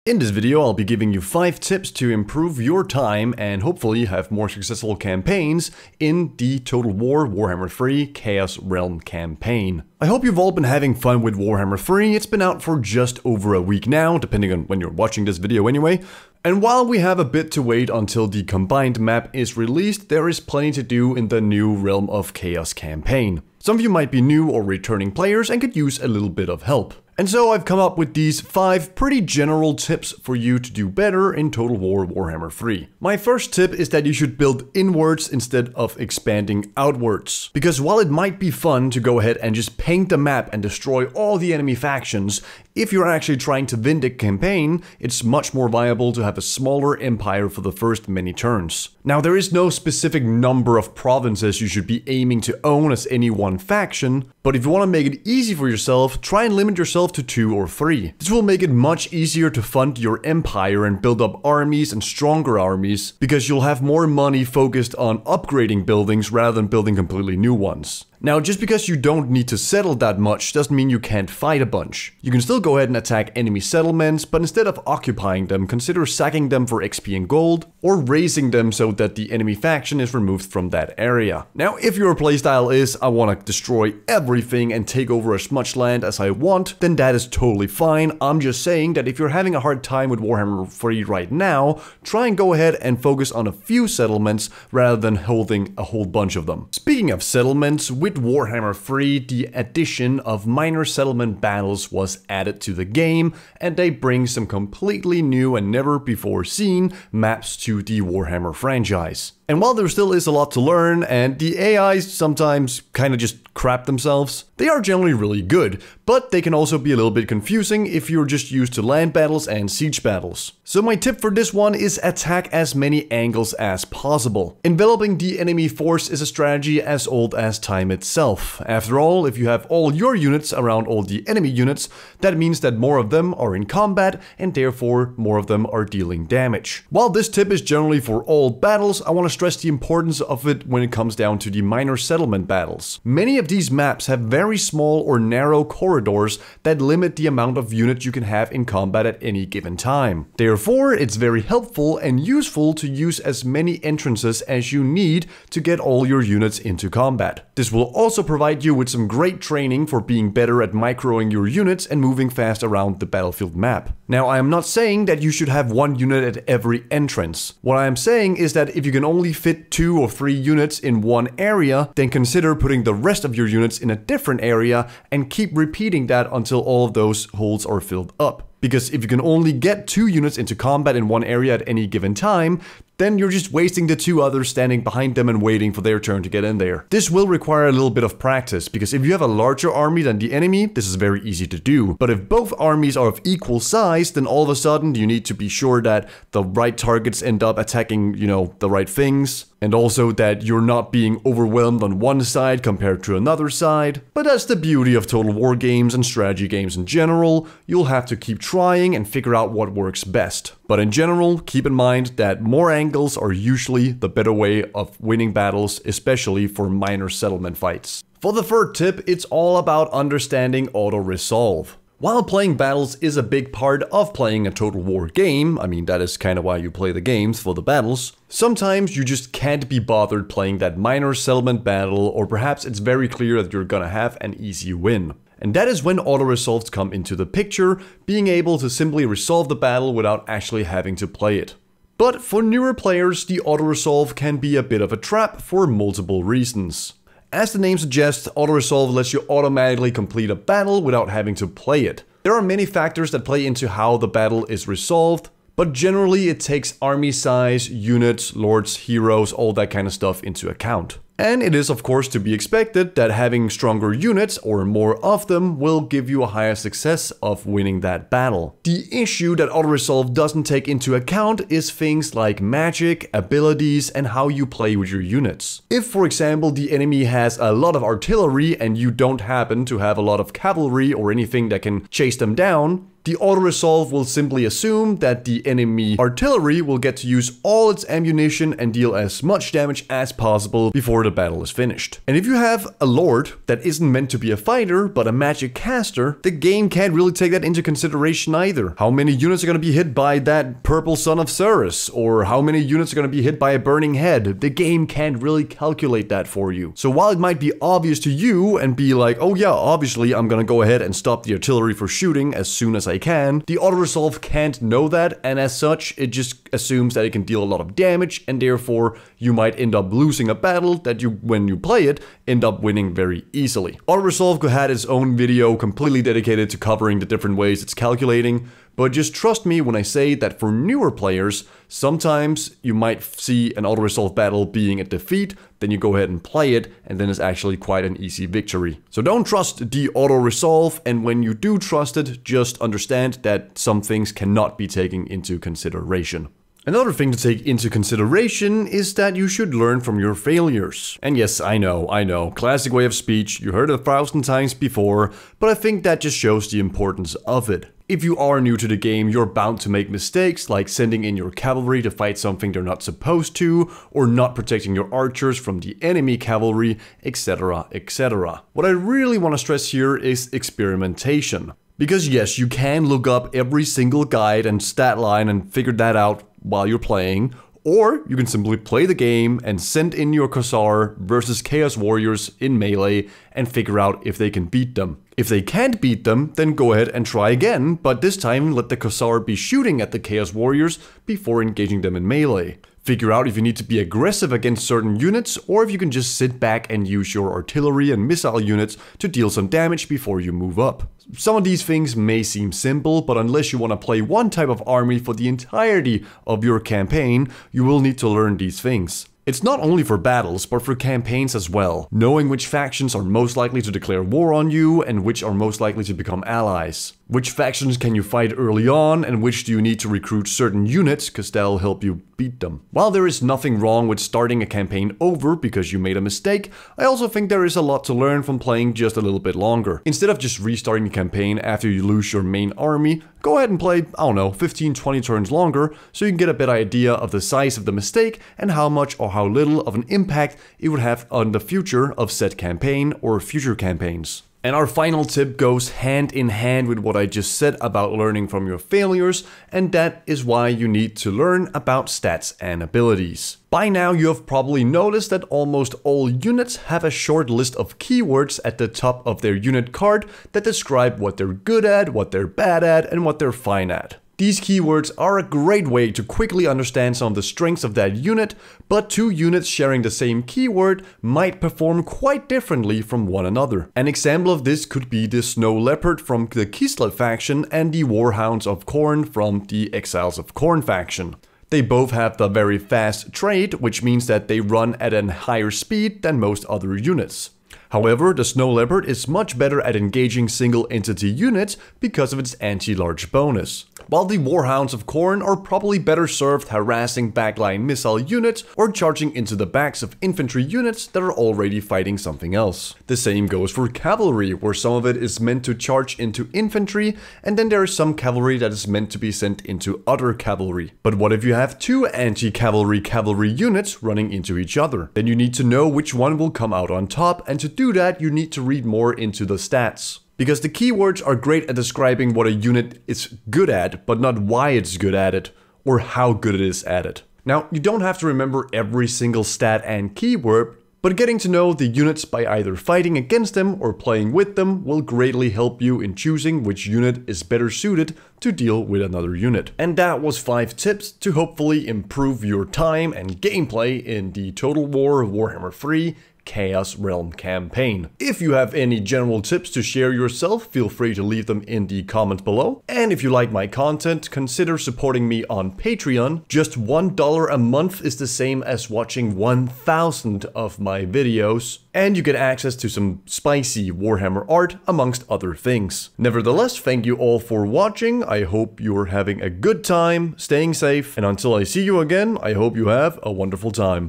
In this video, I'll be giving you 5 tips to improve your time and hopefully have more successful campaigns in the Total War Warhammer 3 Chaos Realm campaign. I hope you've all been having fun with Warhammer 3. It's been out for just over a week now, depending on when you're watching this video anyway. And while we have a bit to wait until the combined map is released, there is plenty to do in the new Realm of Chaos campaign. Some of you might be new or returning players and could use a little bit of help. And so I've come up with these 5 pretty general tips for you to do better in Total War Warhammer 3. My first tip is that you should build inwards instead of expanding outwards. Because while it might be fun to go ahead and just paint the map and destroy all the enemy factions, if you're actually trying to win the campaign, it's much more viable to have a smaller empire for the first many turns. Now, there is no specific number of provinces you should be aiming to own as any one faction, but if you want to make it easy for yourself, try and limit yourself to 2 or 3. This will make it much easier to fund your empire and build up armies and stronger armies, because you'll have more money focused on upgrading buildings rather than building completely new ones. Now, just because you don't need to settle that much doesn't mean you can't fight a bunch. You can still go ahead and attack enemy settlements, but instead of occupying them, consider sacking them for XP and gold, or raising them so that the enemy faction is removed from that area. Now, if your playstyle is, I want to destroy everything and take over as much land as I want, then that is totally fine. I'm just saying that if you're having a hard time with Warhammer 3 right now, try and go ahead and focus on a few settlements rather than holding a whole bunch of them. Speaking of settlements, with Warhammer 3, the addition of minor settlement battles was added to the game, and they bring some completely new and never before seen maps to the Warhammer franchise. And while there still is a lot to learn, and the AIs sometimes kind of just crap themselves, they are generally really good, but they can also be a little bit confusing if you're just used to land battles and siege battles. So my tip for this one is attack as many angles as possible. Enveloping the enemy force is a strategy as old as time itself. After all, if you have all your units around all the enemy units, that means that more of them are in combat and therefore more of them are dealing damage. While this tip is generally for all battles, I want to stress the importance of it when it comes down to the minor settlement battles. Many of these maps have very small or narrow corridors that limit the amount of units you can have in combat at any given time. Therefore, it's very helpful and useful to use as many entrances as you need to get all your units into combat. This will also provide you with some great training for being better at microing your units and moving fast around the battlefield map. Now, I am not saying that you should have 1 unit at every entrance. What I am saying is that if you can only fit 2 or 3 units in one area, then consider putting the rest of your units in a different area and keep repeating that until all of those holes are filled up. Because if you can only get 2 units into combat in one area at any given time, then you're just wasting the 2 others standing behind them and waiting for their turn to get in there. This will require a little bit of practice, because if you have a larger army than the enemy, this is very easy to do. But if both armies are of equal size, then all of a sudden you need to be sure that the right targets end up attacking, the right things. And also that you're not being overwhelmed on one side compared to another side. But that's the beauty of Total War games and strategy games in general. You'll have to keep trying and figure out what works best. But in general, keep in mind that more angles are usually the better way of winning battles, especially for minor settlement fights. For the third tip, it's all about understanding auto-resolve. While playing battles is a big part of playing a Total War game, I mean that is kind of why you play the games, for the battles, sometimes you just can't be bothered playing that minor settlement battle, or perhaps it's very clear that you're gonna have an easy win. And that is when auto-resolves come into the picture, being able to simply resolve the battle without actually having to play it. But for newer players, the auto-resolve can be a bit of a trap for multiple reasons. As the name suggests, auto-resolve lets you automatically complete a battle without having to play it. There are many factors that play into how the battle is resolved, but generally it takes army size, units, lords, heroes, all that kind of stuff into account. And it is of course to be expected that having stronger units or more of them will give you a higher success of winning that battle. The issue that auto-resolve doesn't take into account is things like magic, abilities, and how you play with your units. If, for example, the enemy has a lot of artillery and you don't happen to have a lot of cavalry or anything that can chase them down, the auto-resolve will simply assume that the enemy artillery will get to use all its ammunition and deal as much damage as possible before the the battle is finished. And if you have a lord that isn't meant to be a fighter, but a magic caster, the game can't really take that into consideration either. How many units are going to be hit by that purple son of Ceres? Or how many units are going to be hit by a burning head? The game can't really calculate that for you. So while it might be obvious to you and be like, oh yeah, obviously I'm going to go ahead and stop the artillery for shooting as soon as I can, the auto-resolve can't know that, and as such, it just assumes that it can deal a lot of damage, and therefore you might end up losing a battle that you, when you play it, end up winning very easily. Auto-resolve had its own video completely dedicated to covering the different ways it's calculating, but just trust me when I say that for newer players, sometimes you might see an auto-resolve battle being a defeat, then you go ahead and play it, and then it's actually quite an easy victory. So don't trust the auto-resolve, and when you do trust it, just understand that some things cannot be taken into consideration. Another thing to take into consideration is that you should learn from your failures. And yes, I know, classic way of speech, you heard it 1,000 times before, but I think that just shows the importance of it. If you are new to the game, you're bound to make mistakes like sending in your cavalry to fight something they're not supposed to, or not protecting your archers from the enemy cavalry, etc, etc. What I really want to stress here is experimentation. Because yes, you can look up every single guide and stat line and figure that out while you're playing, or you can simply play the game and send in your Khazar versus Chaos Warriors in melee and figure out if they can beat them. If they can't beat them, then go ahead and try again, but this time let the Khazar be shooting at the Chaos Warriors before engaging them in melee. Figure out if you need to be aggressive against certain units, or if you can just sit back and use your artillery and missile units to deal some damage before you move up. Some of these things may seem simple, but unless you want to play one type of army for the entirety of your campaign, you will need to learn these things. It's not only for battles, but for campaigns as well. Knowing which factions are most likely to declare war on you and which are most likely to become allies. Which factions can you fight early on and which do you need to recruit certain units because that'll help you beat them. While there is nothing wrong with starting a campaign over because you made a mistake, I also think there is a lot to learn from playing just a little bit longer. Instead of just restarting the campaign after you lose your main army, go ahead and play, I don't know, 15-20 turns longer so you can get a better idea of the size of the mistake and how much or how little of an impact it would have on the future of said campaign or future campaigns. And our final tip goes hand in hand with what I just said about learning from your failures, and that is why you need to learn about stats and abilities. By now you have probably noticed that almost all units have a short list of keywords at the top of their unit card that describe what they're good at, what they're bad at, and what they're fine at. These keywords are a great way to quickly understand some of the strengths of that unit, but two units sharing the same keyword might perform quite differently from one another. An example of this could be the Snow Leopard from the Kislev faction and the Warhounds of Khorne from the Exiles of Khorne faction. They both have the very fast trait, which means that they run at a higher speed than most other units. However, the Snow Leopard is much better at engaging single entity units because of its anti-large bonus, while the Warhounds of Khorne are probably better served harassing backline missile units or charging into the backs of infantry units that are already fighting something else. The same goes for cavalry, where some of it is meant to charge into infantry, and then there is some cavalry that is meant to be sent into other cavalry. But what if you have two anti-cavalry cavalry units running into each other? Then you need to know which one will come out on top, and to do that you need to read more into the stats. Because the keywords are great at describing what a unit is good at, but not why it's good at it, or how good it is at it. Now, you don't have to remember every single stat and keyword, but getting to know the units by either fighting against them or playing with them will greatly help you in choosing which unit is better suited to deal with another unit. And that was 5 tips to hopefully improve your time and gameplay in the Total War Warhammer 3 Chaos Realm campaign. If you have any general tips to share yourself, feel free to leave them in the comments below. And if you like my content, consider supporting me on Patreon. Just $1 a month is the same as watching 1,000 of my videos. And you get access to some spicy Warhammer art, amongst other things. Nevertheless, thank you all for watching. I hope you're having a good time, staying safe, and until I see you again, I hope you have a wonderful time.